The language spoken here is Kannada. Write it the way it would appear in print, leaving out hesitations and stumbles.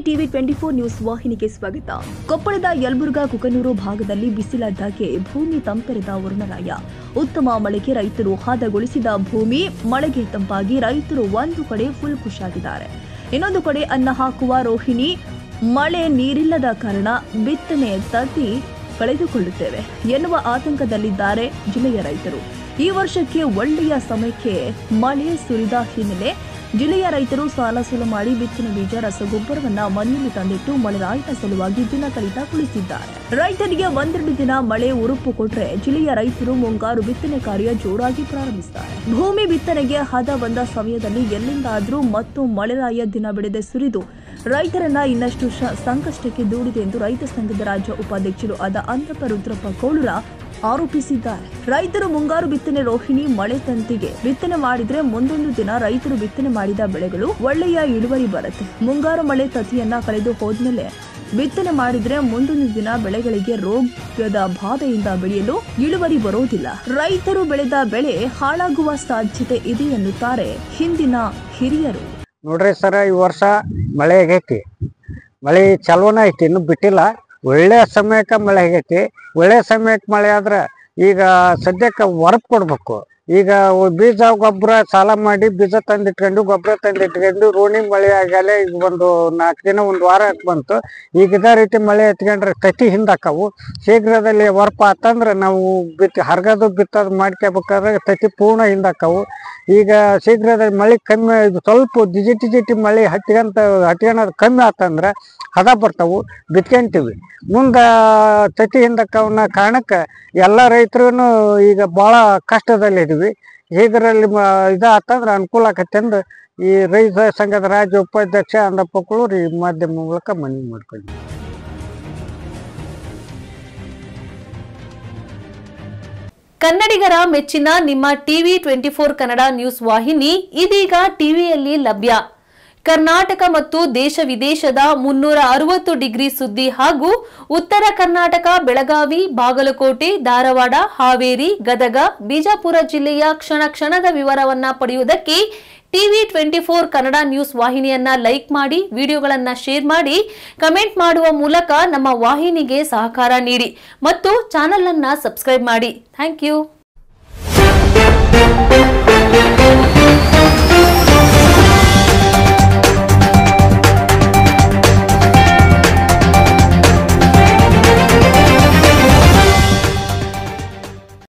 ಟಿವಿ 24 ನ್ಯೂಸ್ ವಾಹಿನಿಗೆ ಸ್ವಾಗತ. ಕೊಪ್ಪಳದ ಯಲಬುರ್ಗಾ ಕುಕನೂರು ಭಾಗದಲ್ಲಿ ಬಿಸಿಲದ್ದಾಗೆ ಭೂಮಿ ತಂಪೆರೆದ ವರುಣರಾಯ. ಉತ್ತಮ ಮಳೆಗೆ ರೈತರು ಹದಗೊಳಿಸಿದ ಭೂಮಿ ಮಳೆಗೆ ತಂಪಾಗಿ ರೈತರು ಒಂದು ಕಡೆ ಫುಲ್ ಖುಷಿಯಾಗಿದ್ದಾರೆ. ಇನ್ನೊಂದು ಕಡೆ ಅನ್ನ ಹಾಕುವ ರೋಹಿಣಿ ಮಳೆ ನೀರಿಲ್ಲದ ಕಾರಣ ಬಿತ್ತನೆ ತತ್ತಿ ಕಳೆದುಕೊಳ್ಳುತ್ತೇವೆ ಎನ್ನುವ ಆತಂಕದಲ್ಲಿದ್ದಾರೆ ಜಿಲ್ಲೆಯ ರೈತರು. ಈ ವರ್ಷಕ್ಕೆ ಒಳ್ಳೆಯ ಸಮಯಕ್ಕೆ ಮಳೆ ಸುರಿದ ಹಿನ್ನೆಲೆ ಜಿಲ್ಲೆಯ ರೈತರು ಸಾಲ ಮಾಡಿ ಬಿತ್ತನೆ ಬೀಜ ರಸಗೊಬ್ಬರವನ್ನ ಮನೆಯಲ್ಲಿ ತಂದಿಟ್ಟು ಮಳೆರಾಯನ ಸಲುವಾಗಿ ದಿನ ಕಲಿತಾ ಕುಳಿತಿದ್ದಾರೆ. ರೈತರಿಗೆ ಒಂದೆರಡು ದಿನ ಮಳೆ ಉರುಪು ಕೊಟ್ರೆ ಜಿಲ್ಲೆಯ ರೈತರು ಮುಂಗಾರು ಬಿತ್ತನೆ ಕಾರ್ಯ ಜೋರಾಗಿ ಪ್ರಾರಂಭಿಸುತ್ತಾರೆ. ಭೂಮಿ ಬಿತ್ತನೆಗೆ ಹದ ಬಂದ ಸಮಯದಲ್ಲಿ ಎಲ್ಲಿಂದಾದ್ರೂ ಮತ್ತು ಮಳೆರಾಯ ದಿನ ಬಿಡದೆ ಸುರಿದು ರೈತರನ್ನ ಇನ್ನಷ್ಟು ಸಂಕಷ್ಟಕ್ಕೆ ದೂಡಿದೆ ಎಂದು ರೈತ ಸಂಘದ ರಾಜ್ಯ ಉಪಾಧ್ಯಕ್ಷರು ಆದ ಅಂದ್ರಪ್ಪ ರುದ್ರಪ್ಪ ಕೋಳೂರ ಆರೋಪಿಸಿದ್ದಾರೆ. ರೈತರು ಮುಂಗಾರು ಬಿತ್ತನೆ ರೋಹಿಣಿ ಮಳೆ ತಂತಿಗೆ ಬಿತ್ತನೆ ಮಾಡಿದ್ರೆ ಮುಂದೊಂದು ದಿನ ರೈತರು ಬಿತ್ತನೆ ಮಾಡಿದ ಬೆಳೆಗಳು ಒಳ್ಳೆಯ ಇಳುವರಿ ಬರುತ್ತೆ. ಮುಂಗಾರು ಮಳೆ ತತಿಯನ್ನ ಕಳೆದು ಹೋದ್ಮೇಲೆ ಬಿತ್ತನೆ ಮಾಡಿದ್ರೆ ಮುಂದೊಂದು ದಿನ ಬೆಳೆಗಳಿಗೆ ರೋಗದ ಬಾಧೆಯಿಂದ ಬೆಳೆಯಲು ಇಳುವರಿ ಬರೋದಿಲ್ಲ. ರೈತರು ಬೆಳೆದ ಬೆಳೆ ಹಾಳಾಗುವ ಸಾಧ್ಯತೆ ಇದೆ ಎನ್ನುತ್ತಾರೆ ಹಿಂದಿನ ಹಿರಿಯರು. ನೋಡ್ರಿ ಸರ, ಈ ವರ್ಷ ಮಳೆ ಆಗೈತಿ. ಮಳೆ ಚಲೋನ ಐತಿ, ಇನ್ನು ಬಿಟ್ಟಿಲ್ಲ. ಒಳ್ಳೆ ಸಮಯಕ್ಕೆ ಮಳೆ ಆಗೈತಿ. ಒಳ್ಳೆ ಸಮಯಕ್ಕೆ ಮಳೆ ಆದ್ರೆ ಈಗ ಸದ್ಯಕ್ಕೆ ಹೊರಪ್ ಕೊಡ್ಬೇಕು. ಈಗ ಬೀಜ ಗೊಬ್ಬರ ಸಾಲ ಮಾಡಿ ಬೀಜ ತಂದಿಟ್ಕೊಂಡು ಗೊಬ್ಬರ ತಂದಿಟ್ಕೊಂಡು ರೋಣಿ ಮಳೆ ಆಗಲೇ ಈಗ ಒಂದು 4 ದಿನ ಒಂದು ವಾರ ಬಂತು. ಈಗ ಇದೇ ರೀತಿ ಮಳೆ ಎತ್ಕೊಂಡ್ರೆ ತತಿ ಹಿಂದಾಕವು. ಶೀಘ್ರದಲ್ಲಿ ಹೊರಪ ಆತಂದ್ರೆ ನಾವು ಹರ್ಗದು ಬಿತ್ತೋದು ಮಾಡ್ಕೋಬೇಕಾದ್ರೆ ತತಿ ಪೂರ್ಣ ಹಿಂದಾಕವು. ಈಗ ಶೀಘ್ರದಲ್ಲಿ ಮಳೆ ಕಮ್ಮಿ, ಸ್ವಲ್ಪ ಜಿಟಿ ಮಳೆ ಹಟ್ಕೊಳೋದು ಕಮ್ಮಿ ಆತಂದ್ರೆ ಹದ ಬರ್ತಾವು, ಬಿತ್ಕೊಂತೀವಿ. ಮುಂದೆ ತತಿ ಹಿಂದಕ್ಕವನ್ನ ಕಾರಣಕ್ಕೆ ಎಲ್ಲ ರೈತರು ಈಗ ಭಾಳ ಕಷ್ಟದಲ್ಲಿದ್ದೀವಿ. ಹೀಗರಲ್ಲಿ ಇದಾತಂದ್ರೆ ಅನುಕೂಲ ಆಕತ್ತೆ ಅಂದು ಈ ರೈತ ಸಂಘದ ರಾಜ್ಯ ಉಪಾಧ್ಯಕ್ಷ ಅಂದ್ರಪ್ಪ ಕೋಳೂರು ಈ ಮಾಧ್ಯಮ ಮೂಲಕ ಮನವಿ ಮಾಡ್ಕೊಂಡ್ವಿ. ಕನ್ನಡಿಗರ ಮೆಚ್ಚಿನ ನಿಮ್ಮ ಟಿವಿ 24 ಕನ್ನಡ ನ್ಯೂಸ್ ವಾಹಿನಿ ಇದೀಗ ಟಿವಿಯಲ್ಲಿ ಲಭ್ಯ. ಕರ್ನಾಟಕ ಮತ್ತು ದೇಶ ವಿದೇಶದ 360 ಡಿಗ್ರಿ ಸುದ್ದಿ ಹಾಗೂ ಉತ್ತರ ಕರ್ನಾಟಕ, ಬೆಳಗಾವಿ, ಬಾಗಲಕೋಟೆ, ಧಾರವಾಡ, ಹಾವೇರಿ, ಗದಗ, ಬಿಜಾಪುರ ಜಿಲ್ಲೆಯ ಕ್ಷಣ ಕ್ಷಣದ ವಿವರವನ್ನ ಪಡೆಯುವುದಕ್ಕೆ ಟಿವಿ 24 ಕನ್ನಡ ನ್ಯೂಸ್ ವಾಹಿನಿಯನ್ನ ಲೈಕ್ ಮಾಡಿ, ವಿಡಿಯೋಗಳನ್ನ ಶೇರ್ ಮಾಡಿ, ಕಮೆಂಟ್ ಮಾಡುವ ಮೂಲಕ ನಮ್ಮ ವಾಹಿನಿಗೆ ಸಹಕಾರ ನೀಡಿ ಮತ್ತು ಚಾನೆಲ್ ಅನ್ನ ಸಬ್ಸ್ಕ್ರೈಬ್ ಮಾಡಿ. Thank you.